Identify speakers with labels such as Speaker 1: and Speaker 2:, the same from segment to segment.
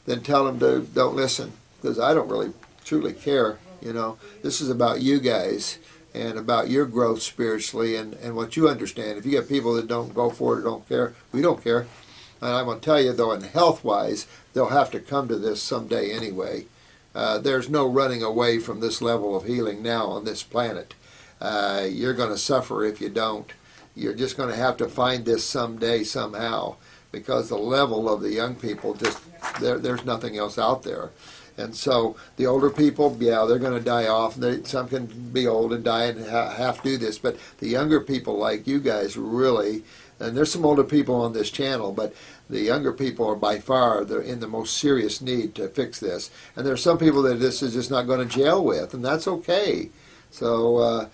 Speaker 1: then tell them to don't listen, because I don't really truly care. This is about you guys and about your growth spiritually and what you understand. If you get people that don't go for it or don't care, we don't care. And I'm going to tell you, though, in health-wise, they'll have to come to this someday anyway. There's no running away from this level of healing now on this planet. You're going to suffer if you don't. You're just going to have to find this someday, somehow, because the level of the young people, there's nothing else out there. And so the older people, yeah, they're going to die off. Some can be old and die and have to do this. But the younger people like you guys really, and there's some older people on this channel, but the younger people are by far in the most serious need to fix this. And there's some people that this is just not going to gel with, and that's okay. So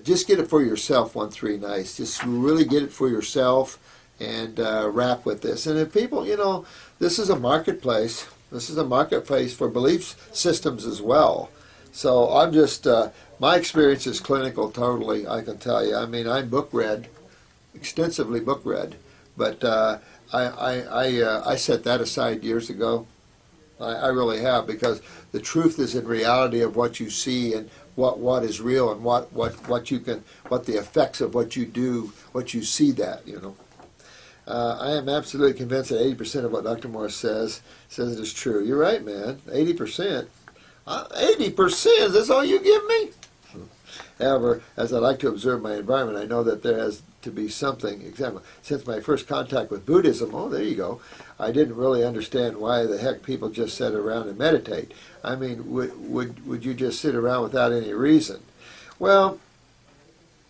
Speaker 1: just get it for yourself, 1-3 nice. Just really get it for yourself and wrap with this. And if people, this is a marketplace. This is a marketplace for belief systems as well. So I'm just, my experience is clinical totally, I can tell you. I mean, I'm book read, extensively book read, but I set that aside years ago. I really have, because the truth is in reality of what you see and what is real and what the effects of what you do, what you see that, I am absolutely convinced that 80% of what Dr. Morse says it is true. You're right, man. 80%. 80%? Is this all you give me? However, as I like to observe my environment, I know that there has to be something. Example, since my first contact with Buddhism, oh, there you go, I didn't really understand why the heck people just sit around and meditate. I mean, would you just sit around without any reason? Well,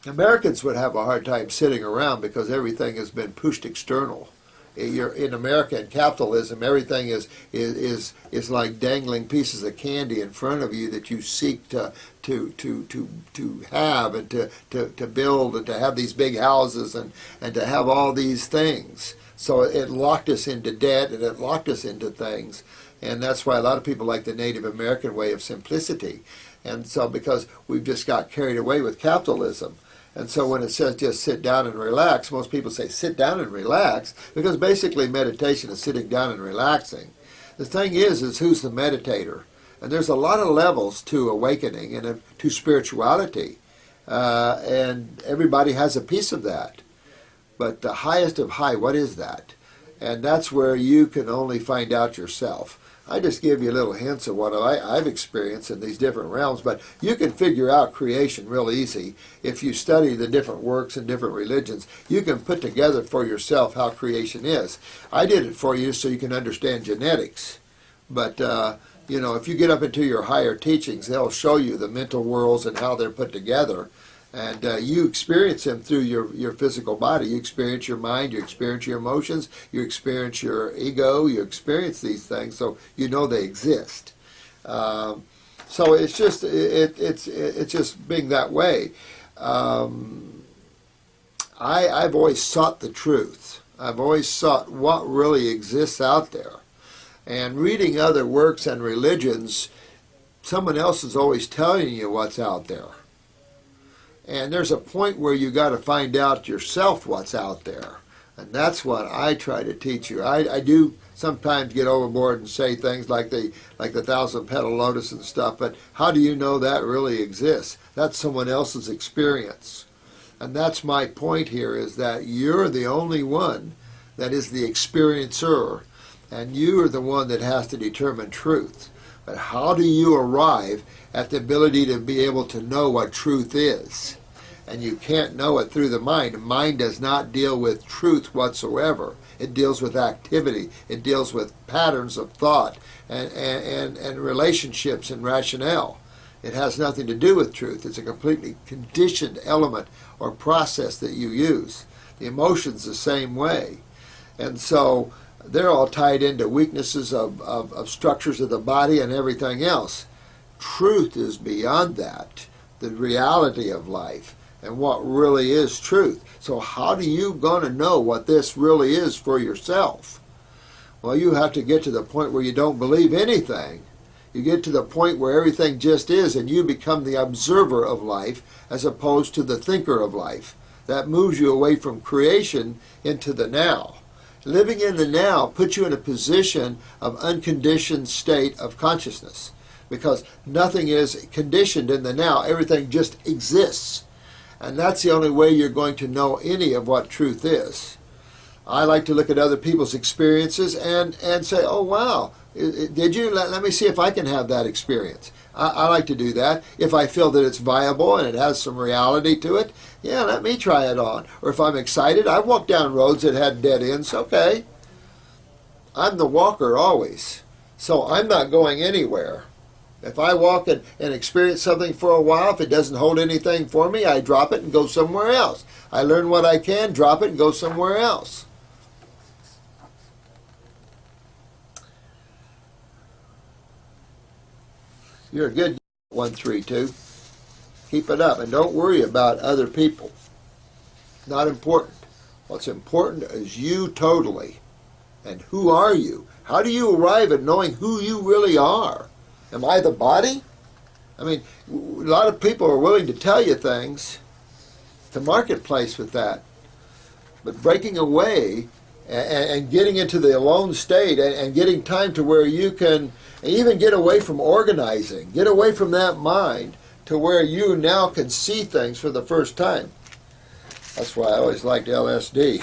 Speaker 1: Americans would have a hard time sitting around because everything has been pushed external. In America, in capitalism, everything is like dangling pieces of candy in front of you that you seek to have and to build and to have these big houses and to have all these things. So it locked us into debt and it locked us into things. And that's why a lot of people like the Native American way of simplicity. And so because we've just got carried away with capitalism. And so when it says just sit down and relax, most people say sit down and relax, because basically meditation is sitting down and relaxing. The thing is who's the meditator? And there's a lot of levels to awakening and to spirituality. And everybody has a piece of that. But the highest of high, what is that? And that's where you can only find out yourself. I just give you little hints of what I've experienced in these different realms, but you can figure out creation real easy. If you study the different works and different religions, you can put together for yourself how creation is. I did it for you so you can understand genetics. But, if you get up into your higher teachings, they'll show you the mental worlds and how they're put together. And you experience them through your physical body. You experience your mind, you experience your emotions, you experience your ego, you experience these things, so you know they exist. So it's just it's just being that way. I've always sought the truth. I've always sought what really exists out there. And reading other works and religions, someone else is always telling you what's out there. And there's a point where you got to find out yourself what's out there. And that's what I try to teach you. I do sometimes get overboard and say things like the 1,000-petal lotus and stuff, but how do you know that really exists? That's someone else's experience. And that's my point here, is that you're the only one that is the experiencer, and you are the one that has to determine truth. But how do you arrive at the ability to be able to know what truth is? And you can't know it through the mind. The mind does not deal with truth whatsoever. It deals with activity. It deals with patterns of thought and relationships and rationale. It has nothing to do with truth. It's a completely conditioned element or process that you use. The emotions the same way. And so they're all tied into weaknesses of structures of the body and everything else. Truth is beyond that, the reality of life and what really is truth. So how do you going to know what this really is for yourself? Well, you have to get to the point where you don't believe anything. You get to the point where everything just is, and you become the observer of life as opposed to the thinker of life. That moves you away from creation into the now. Living in the now puts you in a position of unconditioned state of consciousness, because nothing is conditioned in the now. Everything just exists. And that's the only way you're going to know any of what truth is. I like to look at other people's experiences and say, oh, wow, did you? Let me see if I can have that experience. I like to do that. If I feel that it's viable and it has some reality to it, yeah, let me try it on. Or if I'm excited, I've walked down roads that had dead ends. Okay. I'm the walker always. So I'm not going anywhere. If I walk and experience something for a while, if it doesn't hold anything for me, I drop it and go somewhere else. I learn what I can, drop it, and go somewhere else. You're a good 132. Keep it up, and don't worry about other people. Not important. What's important is you totally. And who are you? How do you arrive at knowing who you really are? Am I the body? I mean, a lot of people are willing to tell you things. It's a marketplace with that. But breaking away and getting into the alone state and getting time to where you can even get away from organizing, get away from that mind to where you now can see things for the first time. That's why I always liked LSD.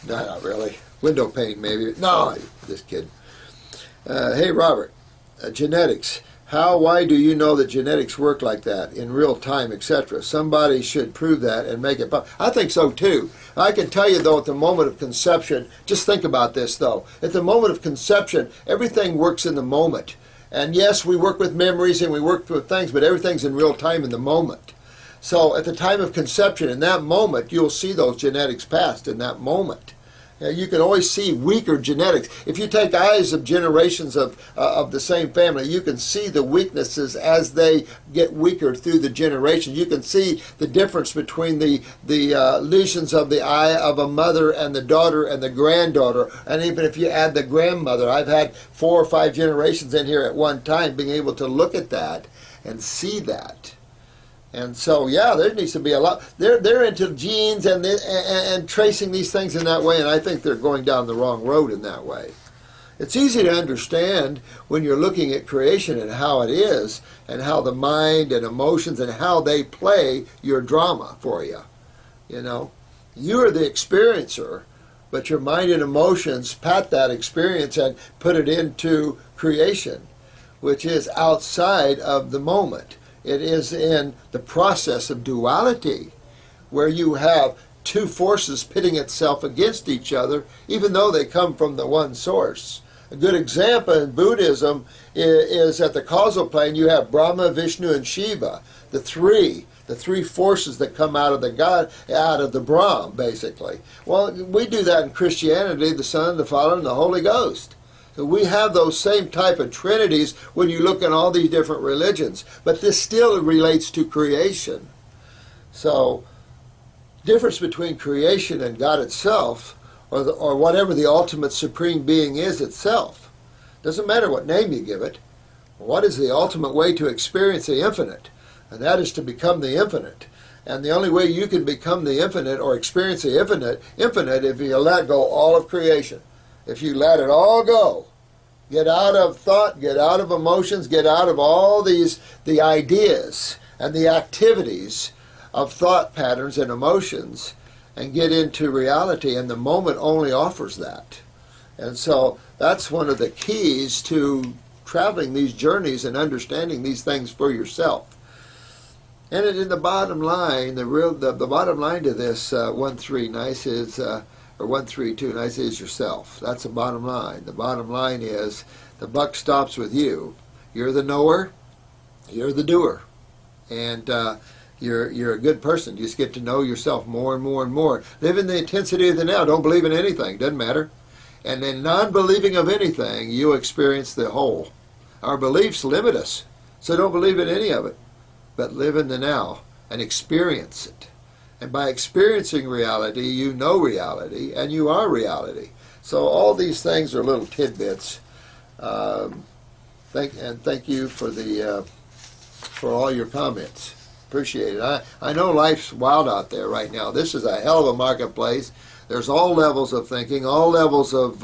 Speaker 1: No, not really. Window pane, maybe. No, just kidding. Hey, Robert, genetics. Why do you know that genetics work like that in real time, etc.? Somebody should prove that and make it public. I think so, too. I can tell you, though, at the moment of conception, just think about this, though. At the moment of conception, everything works in the moment. And yes, we work with memories and we work with things, but everything's in real time in the moment. So at the time of conception, in that moment, you'll see those genetics passed in that moment. You can always see weaker genetics. If you take eyes of generations of the same family, you can see the weaknesses as they get weaker through the generation. You can see the difference between the lesions of the eye of a mother and the daughter and the granddaughter. And even if you add the grandmother, I've had 4 or 5 generations in here at one time being able to look at that and see that. And so, yeah, there needs to be a lot. They're into genes and tracing these things in that way, and I think they're going down the wrong road in that way. It's easy to understand when you're looking at creation and how it is, and how the mind and emotions and how they play your drama for you. You know, you're the experiencer, but your mind and emotions pat that experience and put it into creation, which is outside of the moment. It is in the process of duality, where you have two forces pitting itself against each other, even though they come from the one source. A good example in Buddhism is at the causal plane, you have Brahma, Vishnu, and Shiva, the three forces that come out of the God, out of the Brahm, basically. Well, we do that in Christianity, the Son, the Father, and the Holy Ghost. We have those same type of trinities when you look at all these different religions, but this still relates to creation. So, difference between creation and God itself, or whatever the ultimate supreme being is itself, doesn't matter what name you give it. What is the ultimate way to experience the infinite? And that is to become the infinite. And the only way you can become the infinite or experience the infinite if you let go all of creation. If you let it all go, get out of thought, get out of emotions, get out of all the ideas and the activities of thought patterns and emotions, and get into reality, and the moment only offers that. And so that's one of the keys to traveling these journeys and understanding these things for yourself. And in the bottom line, the bottom line to this 1-3 nice is or 1-3-2 nice is yourself. That's the bottom line. The bottom line is the buck stops with you. You're the knower, you're the doer, and you're a good person. You just get to know yourself more and more and more. Live in the intensity of the now. Don't believe in anything. Doesn't matter. And in non-believing of anything, you experience the whole. Our beliefs limit us, so don't believe in any of it, but live in the now and experience it. And by experiencing reality, you know reality, and you are reality. So all these things are little tidbits. Thank you for all your comments. Appreciate it. I know life's wild out there right now. This is a hell of a marketplace. There's all levels of thinking, all levels of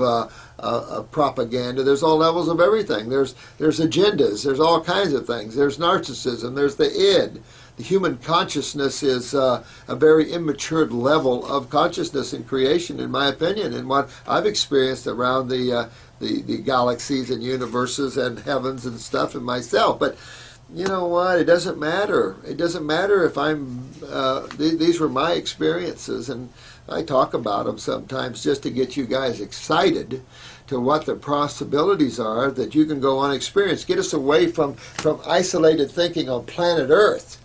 Speaker 1: propaganda. There's all levels of everything. There's agendas. There's all kinds of things. There's narcissism. There's the id. The human consciousness is a very immature level of consciousness and creation, in my opinion, and what I've experienced around the galaxies and universes and heavens and stuff in myself. But you know what? It doesn't matter. It doesn't matter if I'm. These were my experiences, and I talk about them sometimes just to get you guys excited to what the possibilities are that you can go on and experience. Get us away from isolated thinking on planet Earth.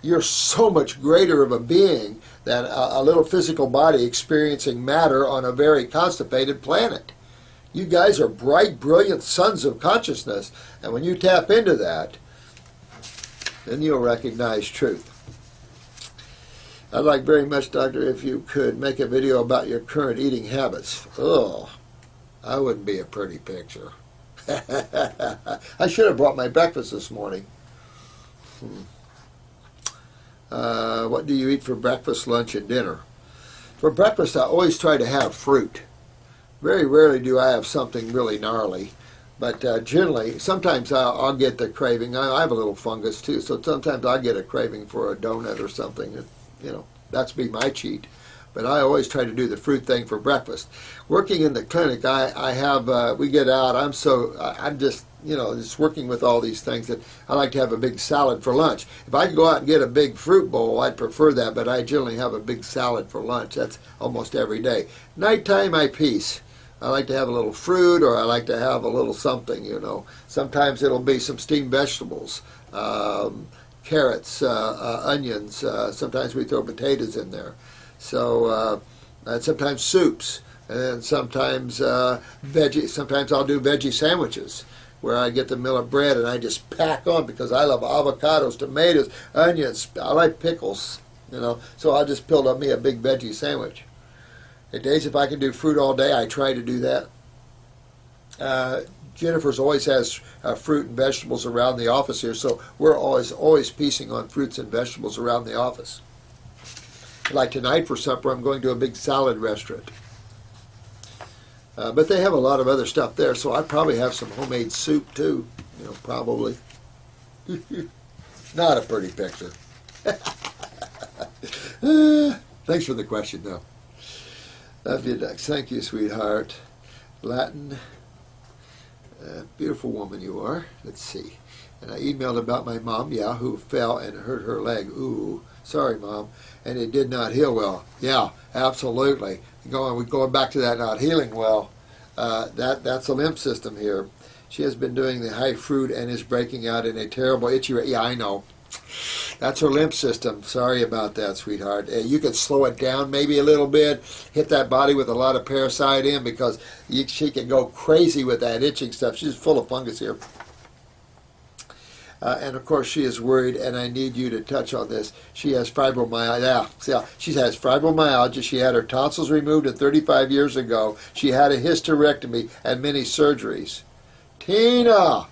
Speaker 1: You're so much greater of a being than a little physical body experiencing matter on a very constipated planet. You guys are bright, brilliant sons of consciousness, and when you tap into that, then you'll recognize truth. I'd like very much, Doctor, if you could make a video about your current eating habits. Oh, I wouldn't be a pretty picture. I should have brought my breakfast this morning. What do you eat for breakfast, lunch, and dinner? For breakfast, I always try to have fruit. Very rarely do I have something really gnarly. But generally, sometimes I'll get the craving. I have a little fungus too, so sometimes I get a craving for a donut or something. You know, that's be my cheat. But I always try to do the fruit thing for breakfast. Working in the clinic, I have we get out. I'm just just working with all these things that I like to have a big salad for lunch. If I could go out and get a big fruit bowl, I'd prefer that. But I generally have a big salad for lunch. That's almost every day. Nighttime, I piece. I like to have a little fruit, or I like to have a little something, Sometimes it'll be some steamed vegetables, carrots, onions. Sometimes we throw potatoes in there. So, and sometimes soups, and sometimes veggie. Sometimes I'll do veggie sandwiches, where I get the millet bread and I just pack on because I love avocados, tomatoes, onions. I like pickles, So I'll just build up me a big veggie sandwich. The days if I can do fruit all day, I try to do that. Jennifer's always has fruit and vegetables around the office here, so we're always piecing on fruits and vegetables around the office. Like tonight for supper, I'm going to a big salad restaurant. But they have a lot of other stuff there, so I probably have some homemade soup too, probably. Not a pretty picture. Thanks for the question, though. Love you, Dex. Thank you, sweetheart. Latin. Beautiful woman you are. Let's see. And I emailed about my mom, who fell and hurt her leg. Ooh, sorry, Mom. And it did not heal well. Yeah, absolutely. Going back to that not healing well, that's a lymph system here. She has been doing the high fruit and is breaking out in a terrible itchy... Yeah, I know. That's her lymph system. Sorry about that, sweetheart. You could slow it down maybe a little bit, hit that body with a lot of parasite in, because she can go crazy with that itching stuff. She's full of fungus here. And of course she is worried, and I need you to touch on this. She has fibromyalgia. Yeah, she has fibromyalgia. She had her tonsils removed 35 years ago. She had a hysterectomy and many surgeries. Tina!